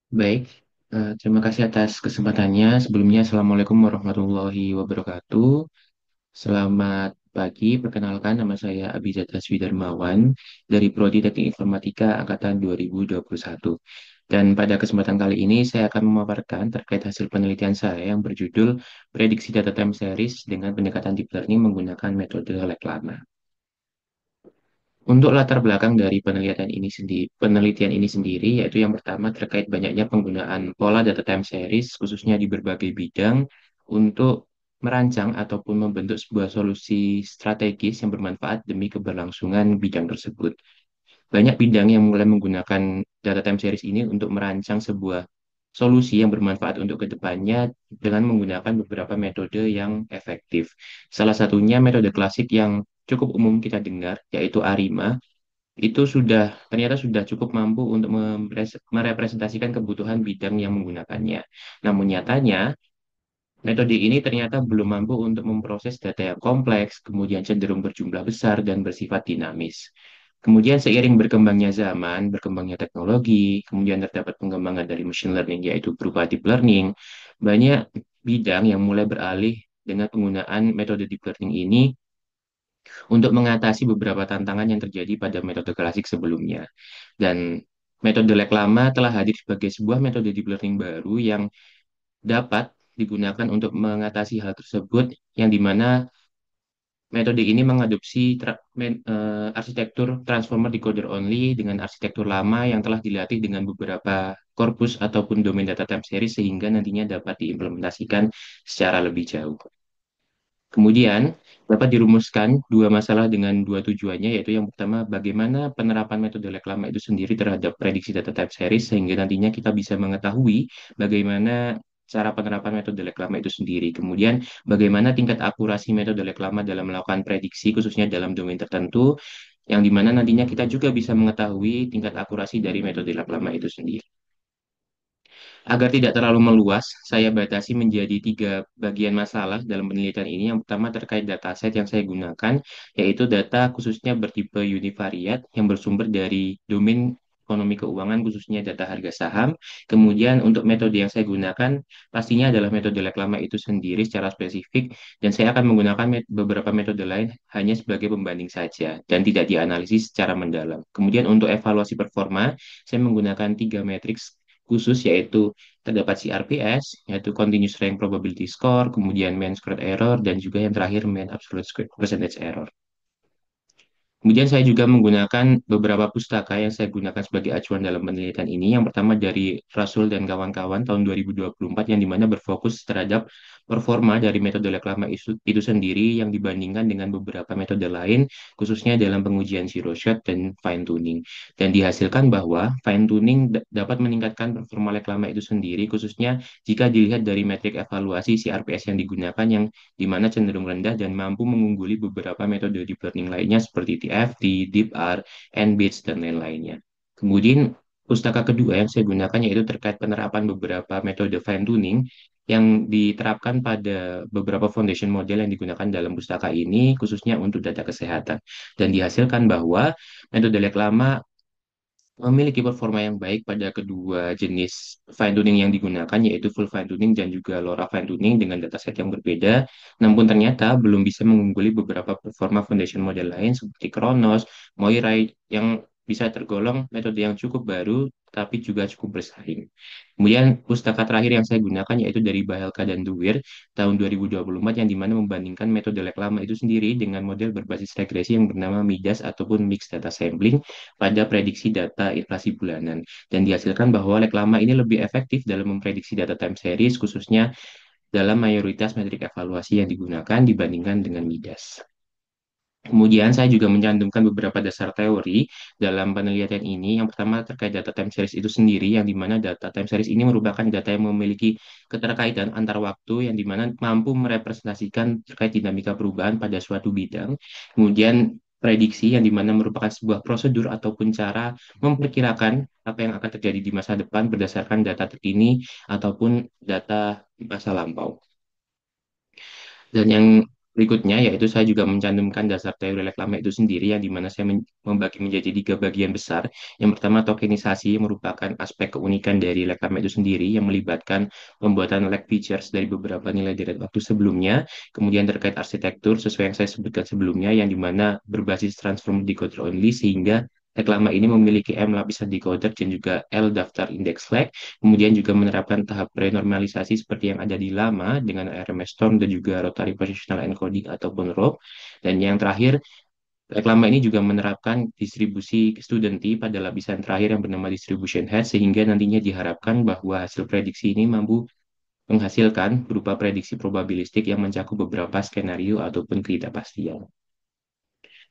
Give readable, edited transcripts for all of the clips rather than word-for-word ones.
Baik, terima kasih atas kesempatannya. Sebelumnya, Assalamualaikum warahmatullahi wabarakatuh. Selamat pagi, perkenalkan nama saya Abizar Taswi Darmawan dari Prodi Teknik Informatika Angkatan 2021. Dan pada kesempatan kali ini saya akan memaparkan terkait hasil penelitian saya yang berjudul Prediksi Data Time Series dengan pendekatan Deep Learning menggunakan metode Lek-Lama. Untuk latar belakang dari penelitian ini sendiri, yaitu yang pertama terkait banyaknya penggunaan pola data time series, khususnya di berbagai bidang, untuk merancang ataupun membentuk sebuah solusi strategis yang bermanfaat demi keberlangsungan bidang tersebut. Banyak bidang yang mulai menggunakan data time series ini untuk merancang sebuah solusi yang bermanfaat untuk kedepannya dengan menggunakan beberapa metode yang efektif. Salah satunya metode klasik yang cukup umum kita dengar, yaitu ARIMA, itu ternyata sudah cukup mampu untuk merepresentasikan kebutuhan bidang yang menggunakannya. Namun nyatanya, metode ini ternyata belum mampu untuk memproses data yang kompleks, kemudian cenderung berjumlah besar dan bersifat dinamis. Kemudian seiring berkembangnya zaman, berkembangnya teknologi, kemudian terdapat pengembangan dari machine learning yaitu berupa deep learning, banyak bidang yang mulai beralih dengan penggunaan metode deep learning ini untuk mengatasi beberapa tantangan yang terjadi pada metode klasik sebelumnya. Dan metode lek lama telah hadir sebagai sebuah metode deep learning baru yang dapat digunakan untuk mengatasi hal tersebut, yang dimana metode ini mengadopsi arsitektur transformer decoder only dengan arsitektur lama yang telah dilatih dengan beberapa korpus ataupun domain data type series sehingga nantinya dapat diimplementasikan secara lebih jauh. Kemudian dapat dirumuskan dua masalah dengan dua tujuannya, yaitu yang pertama bagaimana penerapan metode reklama itu sendiri terhadap prediksi data type series sehingga nantinya kita bisa mengetahui bagaimana cara penerapan metode reklama itu sendiri. Kemudian bagaimana tingkat akurasi metode reklama dalam melakukan prediksi khususnya dalam domain tertentu yang dimana nantinya kita juga bisa mengetahui tingkat akurasi dari metode reklama itu sendiri. Agar tidak terlalu meluas, saya batasi menjadi tiga bagian masalah dalam penelitian ini. Yang pertama terkait dataset yang saya gunakan, yaitu data khususnya bertipe univariat yang bersumber dari domain ekonomi keuangan, khususnya data harga saham. Kemudian untuk metode yang saya gunakan, pastinya adalah metode reklama itu sendiri secara spesifik, dan saya akan menggunakan beberapa metode lain hanya sebagai pembanding saja, dan tidak dianalisis secara mendalam. Kemudian untuk evaluasi performa, saya menggunakan tiga matriks khusus, yaitu terdapat CRPS, yaitu Continuous Rank Probability Score, kemudian Mean Squared Error, dan juga yang terakhir Mean Absolute Squared Percentage Error. Kemudian saya juga menggunakan beberapa pustaka yang saya gunakan sebagai acuan dalam penelitian ini. Yang pertama dari Rasul dan kawan-kawan tahun 2024 yang dimana berfokus terhadap performa dari metode reklama itu sendiri yang dibandingkan dengan beberapa metode lain, khususnya dalam pengujian zero shot dan fine tuning. Dan dihasilkan bahwa fine tuning dapat meningkatkan performa reklama itu sendiri, khususnya jika dilihat dari metrik evaluasi CRPS yang digunakan yang di mana cenderung rendah dan mampu mengungguli beberapa metode deep learning lainnya seperti TFT, DeepR, NBITS, dan lain-lainnya. Kemudian, pustaka kedua yang saya gunakan yaitu terkait penerapan beberapa metode fine tuning yang diterapkan pada beberapa foundation model yang digunakan dalam pustaka ini, khususnya untuk data kesehatan. Dan dihasilkan bahwa metode lama memiliki performa yang baik pada kedua jenis fine tuning yang digunakan, yaitu full fine tuning dan juga LoRa fine tuning dengan dataset yang berbeda. Namun ternyata belum bisa mengungguli beberapa performa foundation model lain seperti Kronos, Moirai yang bisa tergolong metode yang cukup baru tapi juga cukup bersaing. Kemudian pustaka terakhir yang saya gunakan yaitu dari Bahelka dan Duwir tahun 2024 yang dimana membandingkan metode lama itu sendiri dengan model berbasis regresi yang bernama MIDAS ataupun Mixed Data Sampling pada prediksi data inflasi bulanan. Dan dihasilkan bahwa lama ini lebih efektif dalam memprediksi data time series, khususnya dalam mayoritas metrik evaluasi yang digunakan dibandingkan dengan MIDAS. Kemudian saya juga mencantumkan beberapa dasar teori dalam penelitian ini. Yang pertama terkait data time series itu sendiri, yang dimana data time series ini merupakan data yang memiliki keterkaitan antar waktu, yang dimana mampu merepresentasikan terkait dinamika perubahan pada suatu bidang. Kemudian prediksi yang dimana merupakan sebuah prosedur ataupun cara memperkirakan apa yang akan terjadi di masa depan berdasarkan data terkini ataupun data masa lampau. Dan yang berikutnya, yaitu saya juga mencantumkan dasar teori reklame itu sendiri, yang dimana saya membagi menjadi tiga bagian besar. Yang pertama, tokenisasi, yang merupakan aspek keunikan dari reklame itu sendiri, yang melibatkan pembuatan lag features dari beberapa nilai deret waktu sebelumnya. Kemudian terkait arsitektur, sesuai yang saya sebutkan sebelumnya, yang dimana berbasis transform decoder only, sehingga reklame ini memiliki M lapisan decoder dan juga L daftar index lag. Kemudian juga menerapkan tahap prenormalisasi seperti yang ada di Lama dengan RMS Storm dan juga Rotary Positional Encoding ataupun ROP. Dan yang terakhir, reklama ini juga menerapkan distribusi student-T pada lapisan terakhir yang bernama distribution head, sehingga nantinya diharapkan bahwa hasil prediksi ini mampu menghasilkan berupa prediksi probabilistik yang mencakup beberapa skenario ataupun ketidakpastian.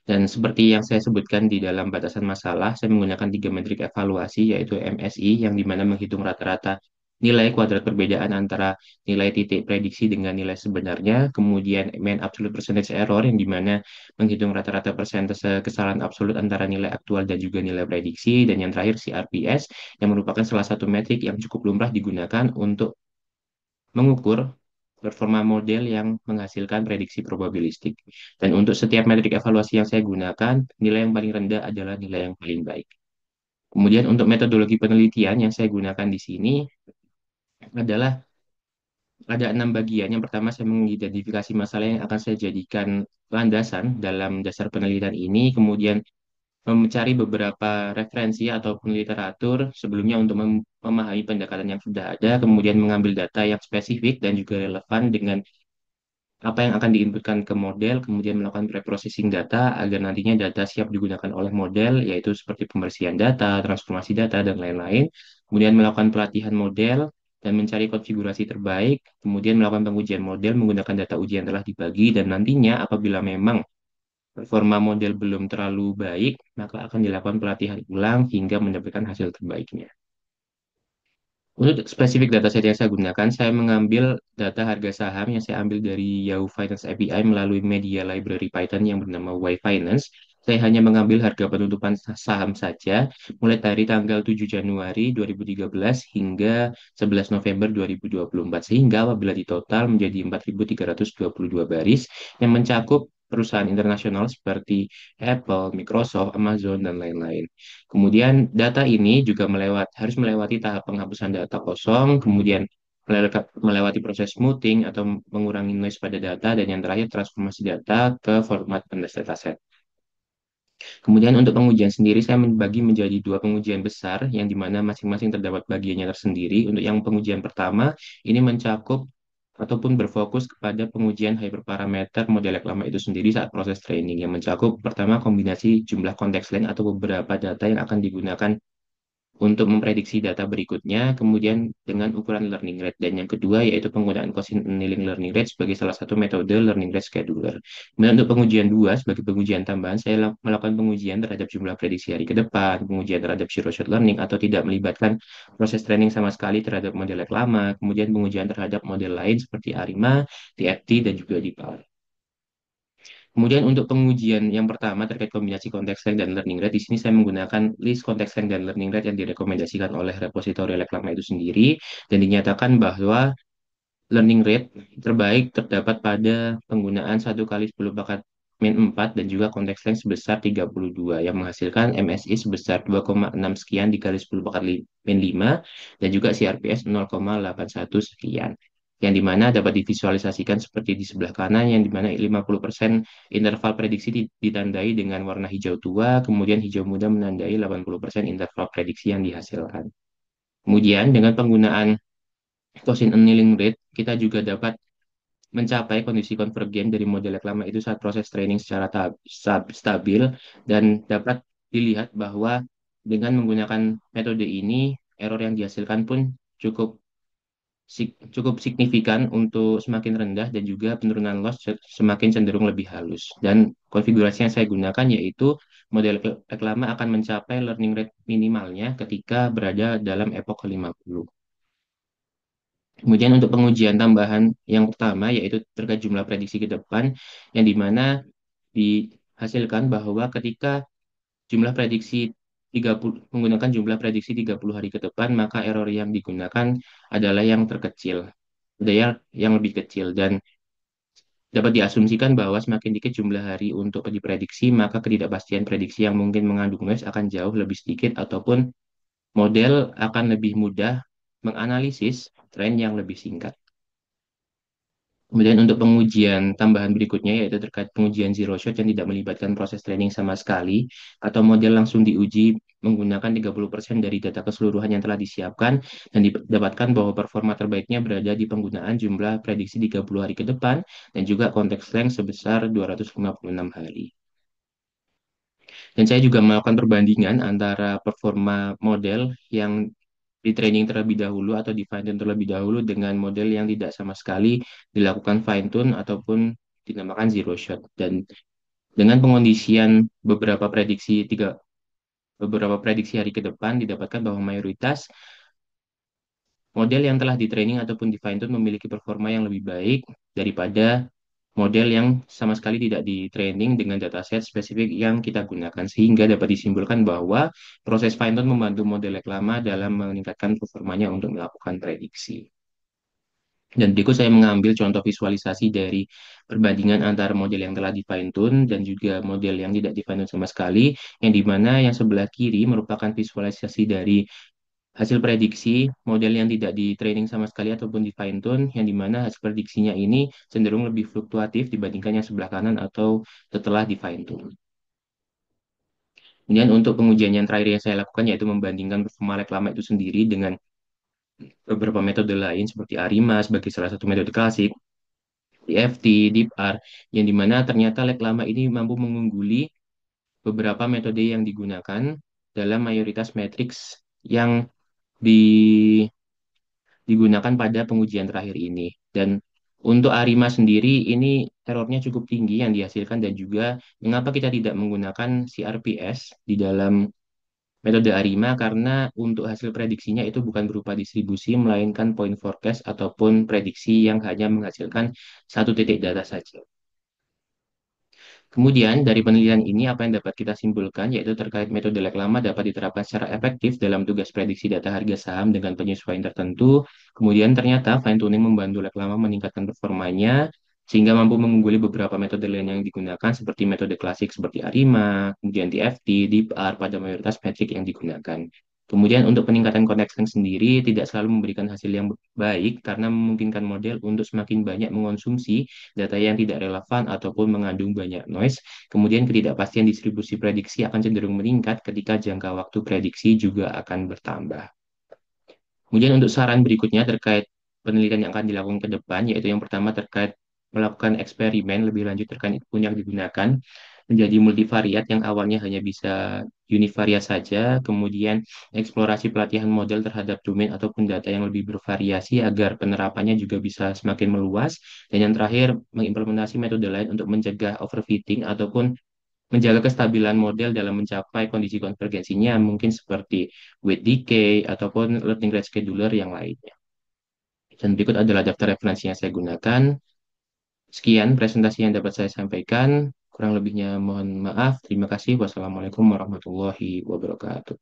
Dan seperti yang saya sebutkan di dalam batasan masalah, saya menggunakan tiga metrik evaluasi, yaitu MSI, yang dimana menghitung rata-rata nilai kuadrat perbedaan antara nilai titik prediksi dengan nilai sebenarnya, kemudian mean absolute percentage error, yang dimana menghitung rata-rata persentase kesalahan absolut antara nilai aktual dan juga nilai prediksi, dan yang terakhir CRPS, yang merupakan salah satu metrik yang cukup lumrah digunakan untuk mengukur performa model yang menghasilkan prediksi probabilistik. Dan untuk setiap metrik evaluasi yang saya gunakan, nilai yang paling rendah adalah nilai yang paling baik. Kemudian untuk metodologi penelitian yang saya gunakan di sini adalah ada 6 bagian. Yang pertama, saya mengidentifikasi masalah yang akan saya jadikan landasan dalam dasar penelitian ini. Kemudian mencari beberapa referensi ataupun literatur sebelumnya untuk memahami pendekatan yang sudah ada, kemudian mengambil data yang spesifik dan juga relevan dengan apa yang akan diinputkan ke model, kemudian melakukan preprocessing data agar nantinya data siap digunakan oleh model, yaitu seperti pembersihan data, transformasi data, dan lain-lain. Kemudian melakukan pelatihan model dan mencari konfigurasi terbaik, kemudian melakukan pengujian model menggunakan data ujian telah dibagi, dan nantinya apabila memang performa model belum terlalu baik, maka akan dilakukan pelatihan ulang hingga mendapatkan hasil terbaiknya. Untuk spesifik dataset yang saya gunakan, saya mengambil data harga saham yang saya ambil dari Yahoo Finance API melalui media library Python yang bernama Y-Finance. Saya hanya mengambil harga penutupan saham saja, mulai dari tanggal 7 Januari 2013 hingga 11 November 2024, sehingga apabila ditotal menjadi 4.322 baris yang mencakup perusahaan internasional seperti Apple, Microsoft, Amazon, dan lain-lain. Kemudian data ini juga harus melewati tahap penghapusan data kosong, kemudian melewati proses smoothing atau mengurangi noise pada data, dan yang terakhir transformasi data ke format pendas dataset. Kemudian untuk pengujian sendiri saya membagi menjadi dua pengujian besar yang dimana masing-masing terdapat bagiannya tersendiri. Untuk yang pengujian pertama ini mencakup ataupun berfokus kepada pengujian hyperparameter model reklama itu sendiri saat proses training, yang mencakup pertama kombinasi jumlah konteks length atau beberapa data yang akan digunakan untuk memprediksi data berikutnya, kemudian dengan ukuran learning rate. Dan yang kedua yaitu penggunaan Gaussian annealing learning rate sebagai salah satu metode learning rate scheduler. Kemudian untuk pengujian dua, sebagai pengujian tambahan, saya melakukan pengujian terhadap jumlah prediksi hari ke depan, pengujian terhadap zero shot learning atau tidak melibatkan proses training sama sekali terhadap model lama, kemudian pengujian terhadap model lain seperti ARIMA, TFT, dan juga DeepL. Kemudian untuk pengujian yang pertama terkait kombinasi konteks length dan learning rate, di sini saya menggunakan list konteks length dan learning rate yang direkomendasikan oleh repositori reklama itu sendiri, dan dinyatakan bahwa learning rate terbaik terdapat pada penggunaan 1 kali 10 pangkat min 4 dan juga konteks length sebesar 32 yang menghasilkan MSI sebesar 2,6 sekian dikali 10 pangkat min 5 dan juga CRPS 0,81 sekian, yang dimana dapat divisualisasikan seperti di sebelah kanan, yang dimana 50% interval prediksi ditandai dengan warna hijau tua, kemudian hijau muda menandai 80% interval prediksi yang dihasilkan. Kemudian dengan penggunaan Gaussian annealing rate, kita juga dapat mencapai kondisi konvergen dari model reklama itu saat proses training secara stabil, dan dapat dilihat bahwa dengan menggunakan metode ini, error yang dihasilkan pun cukup cukup signifikan untuk semakin rendah, dan juga penurunan loss semakin cenderung lebih halus. Dan konfigurasi yang saya gunakan yaitu model reklama akan mencapai learning rate minimalnya ketika berada dalam epoch ke-50. Kemudian untuk pengujian tambahan yang pertama yaitu terkait jumlah prediksi ke depan, yang dimana dihasilkan bahwa ketika jumlah prediksi 30 menggunakan jumlah prediksi 30 hari ke depan, maka error yang digunakan adalah yang terkecil, ada yang lebih kecil. Dan Dapat diasumsikan bahwa semakin dikit jumlah hari untuk diprediksi, maka ketidakpastian prediksi yang mungkin mengandung noise akan jauh lebih sedikit ataupun model akan lebih mudah menganalisis tren yang lebih singkat. Kemudian untuk pengujian tambahan berikutnya yaitu terkait pengujian zero shot yang tidak melibatkan proses training sama sekali atau model langsung diuji menggunakan 30% dari data keseluruhan yang telah disiapkan dan didapatkan bahwa performa terbaiknya berada di penggunaan jumlah prediksi 30 hari ke depan dan juga konteks length sebesar 256 hari. Dan saya juga melakukan perbandingan antara performa model yang di training terlebih dahulu atau di fine tune terlebih dahulu dengan model yang tidak sama sekali dilakukan fine tune ataupun dinamakan zero shot. Dan dengan pengondisian beberapa prediksi hari ke depan didapatkan bahwa mayoritas model yang telah di training ataupun di fine tune memiliki performa yang lebih baik daripada model yang sama sekali tidak di training dengan dataset spesifik yang kita gunakan, sehingga dapat disimpulkan bahwa proses fine tune membantu model lama dalam meningkatkan performanya untuk melakukan prediksi. Dan berikut saya mengambil contoh visualisasi dari perbandingan antara model yang telah di fine tune dan juga model yang tidak di fine tune sama sekali, yang dimana yang sebelah kiri merupakan visualisasi dari hasil prediksi model yang tidak di training sama sekali ataupun di fine tune, yang dimana hasil prediksinya ini cenderung lebih fluktuatif dibandingkan yang sebelah kanan atau setelah di fine tune. Kemudian untuk pengujian yang terakhir yang saya lakukan yaitu membandingkan performa reklama itu sendiri dengan beberapa metode lain seperti ARIMA sebagai salah satu metode klasik, DFT, DeepR, yang dimana ternyata reklama ini mampu mengungguli beberapa metode yang digunakan dalam mayoritas matriks yang di digunakan pada pengujian terakhir ini. Dan untuk ARIMA sendiri ini errornya cukup tinggi yang dihasilkan dan juga mengapa kita tidak menggunakan CRPS di dalam metode ARIMA karena untuk hasil prediksinya itu bukan berupa distribusi melainkan point forecast ataupun prediksi yang hanya menghasilkan satu titik data saja. Kemudian, dari penelitian ini, apa yang dapat kita simpulkan, yaitu terkait metode lag lama dapat diterapkan secara efektif dalam tugas prediksi data harga saham dengan penyesuaian tertentu. Kemudian, ternyata fine-tuning membantu lag lama meningkatkan performanya, sehingga mampu mengungguli beberapa metode lain yang digunakan, seperti metode klasik seperti ARIMA, kemudian TFT, DeepR pada mayoritas metrik yang digunakan. Kemudian untuk peningkatan konteks sendiri tidak selalu memberikan hasil yang baik karena memungkinkan model untuk semakin banyak mengonsumsi data yang tidak relevan ataupun mengandung banyak noise. Kemudian ketidakpastian distribusi prediksi akan cenderung meningkat ketika jangka waktu prediksi juga akan bertambah. Kemudian untuk saran berikutnya terkait penelitian yang akan dilakukan ke depan, yaitu yang pertama terkait melakukan eksperimen lebih lanjut terkait pun yang digunakan menjadi multivariat yang awalnya hanya bisa univariat saja, kemudian eksplorasi pelatihan model terhadap domain ataupun data yang lebih bervariasi agar penerapannya juga bisa semakin meluas, dan yang terakhir mengimplementasi metode lain untuk mencegah overfitting ataupun menjaga kestabilan model dalam mencapai kondisi konvergensinya mungkin seperti weight decay ataupun learning rate scheduler yang lainnya. Dan berikut adalah daftar referensi yang saya gunakan. Sekian presentasi yang dapat saya sampaikan. Kurang lebihnya mohon maaf. Terima kasih. Wassalamualaikum warahmatullahi wabarakatuh.